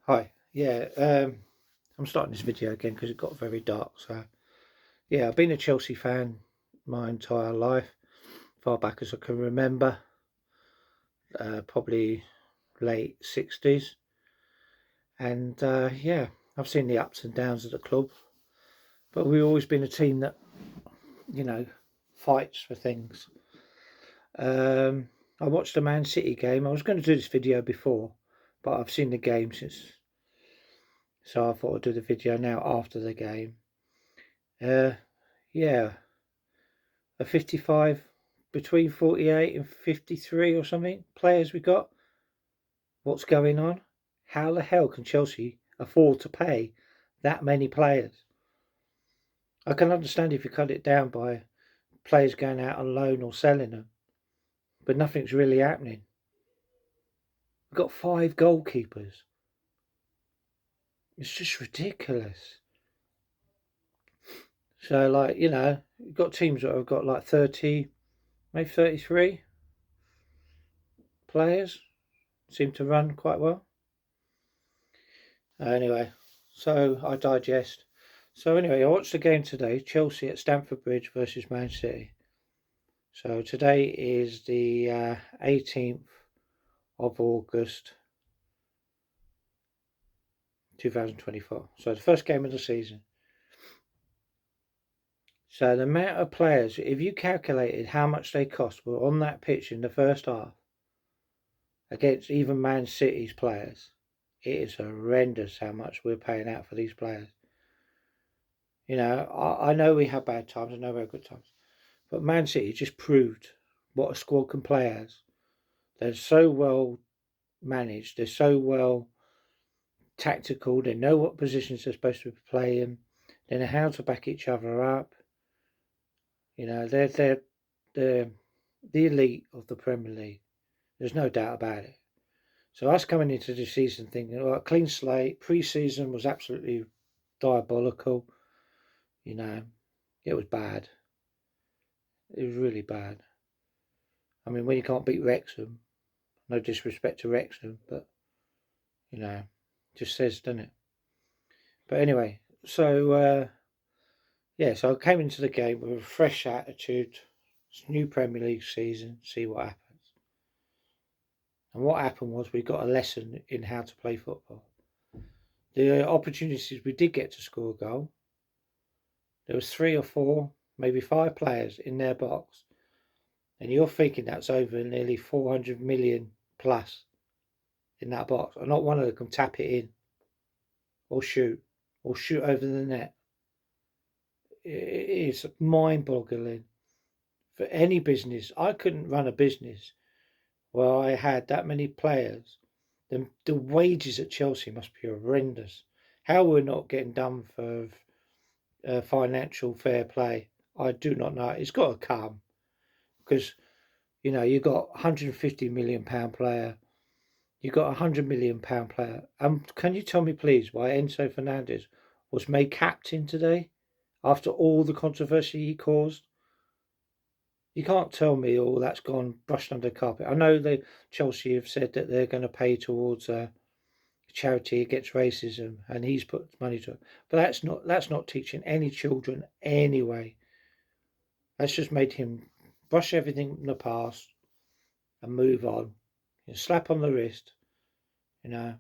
Hi. I'm starting this video again because it got very dark. So, yeah, I've been a Chelsea fan my entire life, far back as I can remember, probably late 60s. And yeah, I've seen the ups and downs of the club, but we've always been a team that, you know, fights for things. I watched the Man City game. I was going to do this video before, but I've seen the game since, so I thought I'd do the video now after the game. Uh, yeah, a 55, between 48 and 53 or something players we got. What's going on? How the hell can Chelsea afford to pay that many players? I can understand if you cut it down by players going out on loan or selling them, but nothing's really happening. We've got 5 goalkeepers. It's just ridiculous. So, like, you've got teams that have got like 30, maybe 33 players. Seem to run quite well. Anyway, so I digest. So anyway, I watched the game today, Chelsea at Stamford Bridge versus Man City. So today is the 18th of August 2024. So the first game of the season. So the amount of players, if you calculated how much they cost, were on that pitch in the first half against even Man City's players, it is horrendous how much we're paying out for these players. I know we have bad times, I know we have good times. But Man City just proved what a squad can play as. They're so well managed. They're so well tactical. They know what positions they're supposed to be playing. They know how to back each other up. They're the elite of the Premier League. There's no doubt about it. So us coming into the season thinking, well, clean slate, pre-season was absolutely diabolical. It was bad. It was really bad. I mean, when you can't beat Wrexham, no disrespect to Wrexham, but just says, doesn't it? But anyway, so so I came into the game with a fresh attitude. It's a new Premier League season, see what happens. And what happened was we got a lesson in how to play football. The opportunities we did get to score a goal, there was 3 or 4, maybe 5 players in their box, and you're thinking that's over nearly 400 million plus in that box, and not one of them can tap it in or shoot over the net. It is mind-boggling for any business. I couldn't run a business where I had that many players. The wages at Chelsea must be horrendous. How we're not getting done for financial fair play, I do not know. It's got to come because you've got £150 million player, you've got £100 million player. Can you tell me please why Enzo Fernandez was made captain today after all the controversy he caused? You can't tell me all that's gone brushed under the carpet. I know Chelsea have said that they're going to pay towards a charity against racism, and he's put money to it. But that's not teaching any children anyway. That's just made him brush everything in the past and move on. Slap on the wrist, you know.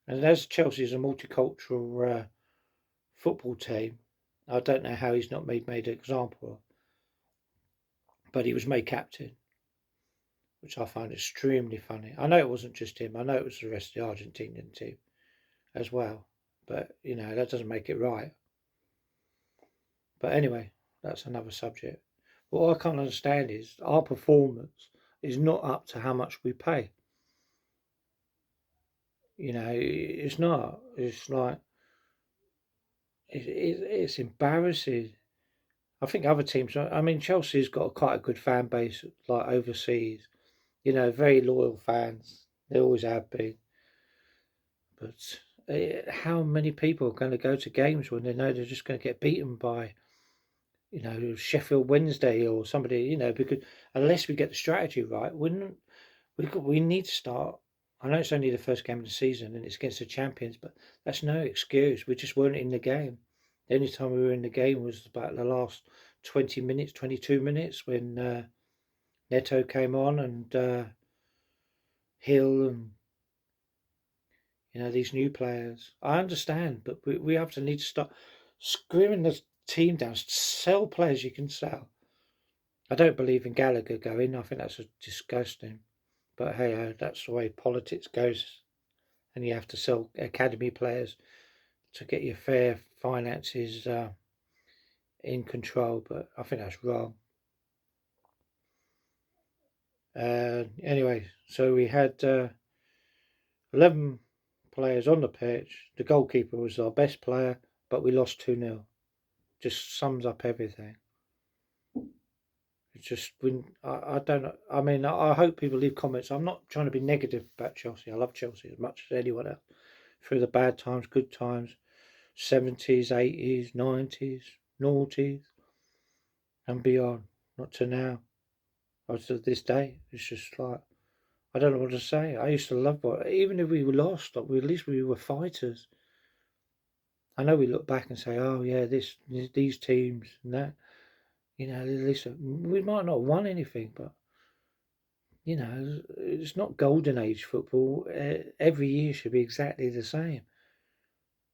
And as Chelsea is a multicultural football team, I don't know how he's not made an example of. But he was made captain, which I find extremely funny. I know it wasn't just him. I know it was the rest of the Argentinian team as well. But, that doesn't make it right. But anyway, that's another subject. What I can't understand is our performance is not up to how much we pay. It's not. It's like, it's embarrassing. I think other teams, I mean, Chelsea's got quite a good fan base, like overseas. Very loyal fans. They always have been. But how many people are going to go to games when they know they're just going to get beaten by, Sheffield Wednesday or somebody, because unless we get the strategy right, we need to start I know it's only the first game of the season and it's against the champions, but that's no excuse. We just weren't in the game. The only time we were in the game was about the last 20 minutes, 22 minutes when Neto came on and Hill and these new players. I understand, but we have to need to start screwing the team down. Sell players you can sell. I don't believe in Gallagher going. I think that's disgusting. But hey, that's the way politics goes. And you have to sell academy players to get your fair finances in control. But I think that's wrong. Anyway, so we had 11 players on the pitch. The goalkeeper was our best player, but we lost 2-0. Just sums up everything. It's just I don't know. I mean, I hope people leave comments. I'm not trying to be negative about Chelsea. I love Chelsea as much as anyone else. Through the bad times, good times, 70s, 80s, 90s, noughties, and beyond. Not to now. Or to this day. It's just like I don't know what to say. I used to love even if we were lost, at least we were fighters. I know we look back and say, "Oh yeah, these teams and that." At least we might not have won anything, but it's not golden age football. Every year should be exactly the same.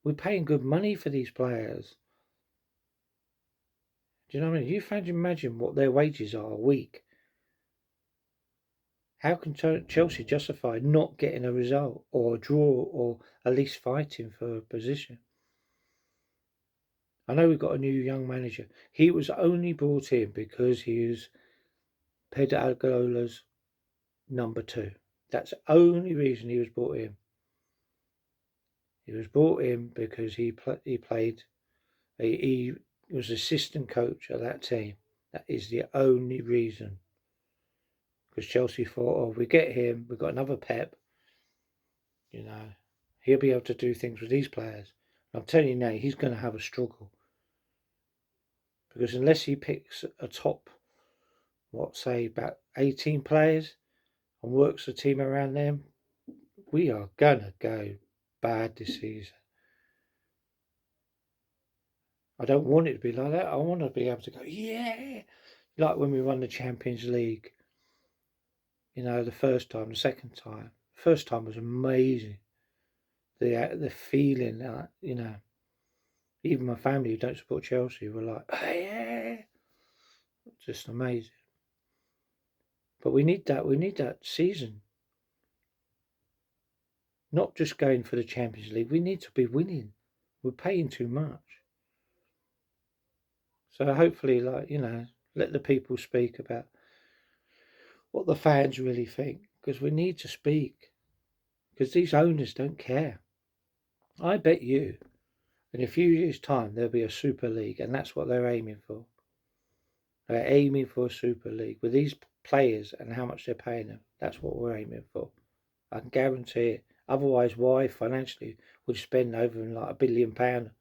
We're paying good money for these players. Do you know what I mean? You can imagine what their wages are a week. How can Chelsea justify not getting a result or a draw or at least fighting for a position? I know we've got a new young manager. He was only brought in because he was Pedro number 2. That's the only reason he was brought in. He was brought in because he played. He was assistant coach of that team. That is the only reason. Because Chelsea thought, oh, we get him, we've got another Pep. He'll be able to do things with these players. And I'm telling you now, he's going to have a struggle. Because unless he picks a top, say about 18 players and works the team around them, we are going to go bad this season. I don't want it to be like that. I want to be able to go, yeah, like when we won the Champions League. The first time, the second time. First time was amazing. The feeling that, even my family who don't support Chelsea were like, oh, yeah, just amazing. But we need that season. Not just going for the Champions League. We need to be winning. We're paying too much. So hopefully, let the people speak about what the fans really think. Because we need to speak. Because these owners don't care. I bet you in a few years' time there'll be a Super League, and that's what they're aiming for. They're aiming for a Super League with these players and how much they're paying them. That's what we're aiming for. I can guarantee it. Otherwise, why financially would you spend over like £1 billion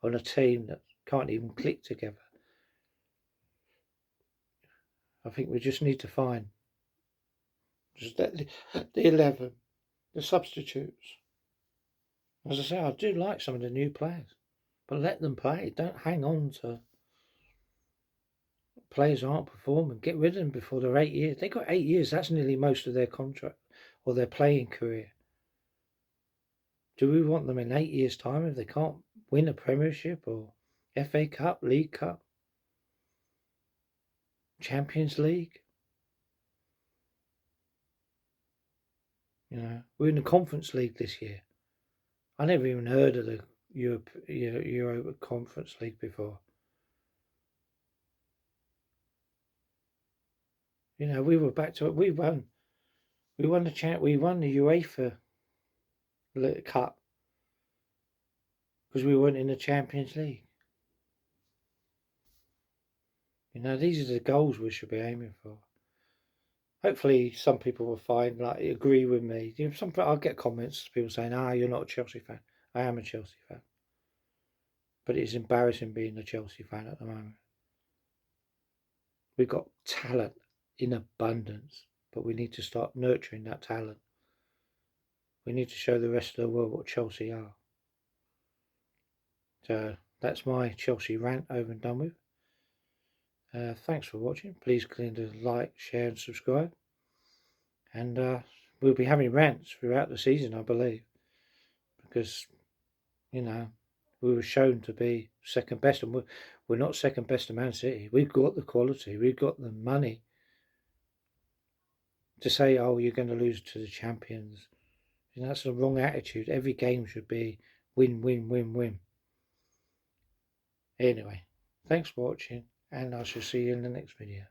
on a team that can't even click together? I think we just need to find just the 11, the substitutes. As I say, I do like some of the new players, but let them play. Don't hang on to players aren't performing. Get rid of them before they're 8 years. They got 8 years. That's nearly most of their contract or their playing career. Do we want them in 8 years' time if they can't win a Premiership or FA Cup, League Cup, Champions League? We're in the Conference League this year. I never even heard of the Euro Conference League before. We were back to it. We won the We won the UEFA Cup because we weren't in the Champions League. These are the goals we should be aiming for. Hopefully, some people will agree with me. I'll get comments, people saying, you're not a Chelsea fan. I am a Chelsea fan. But it's embarrassing being a Chelsea fan at the moment. We've got talent in abundance, but we need to start nurturing that talent. We need to show the rest of the world what Chelsea are. So that's my Chelsea rant over and done with. Thanks for watching. Please click to like, share and subscribe. And we'll be having rants throughout the season, I believe. Because, you know, we were shown to be second best. And we're not second best to Man City. We've got the quality. We've got the money to say, oh, you're going to lose to the champions. You know, that's the wrong attitude. Every game should be win, win, win, win. Anyway, thanks for watching, and I shall see you in the next video.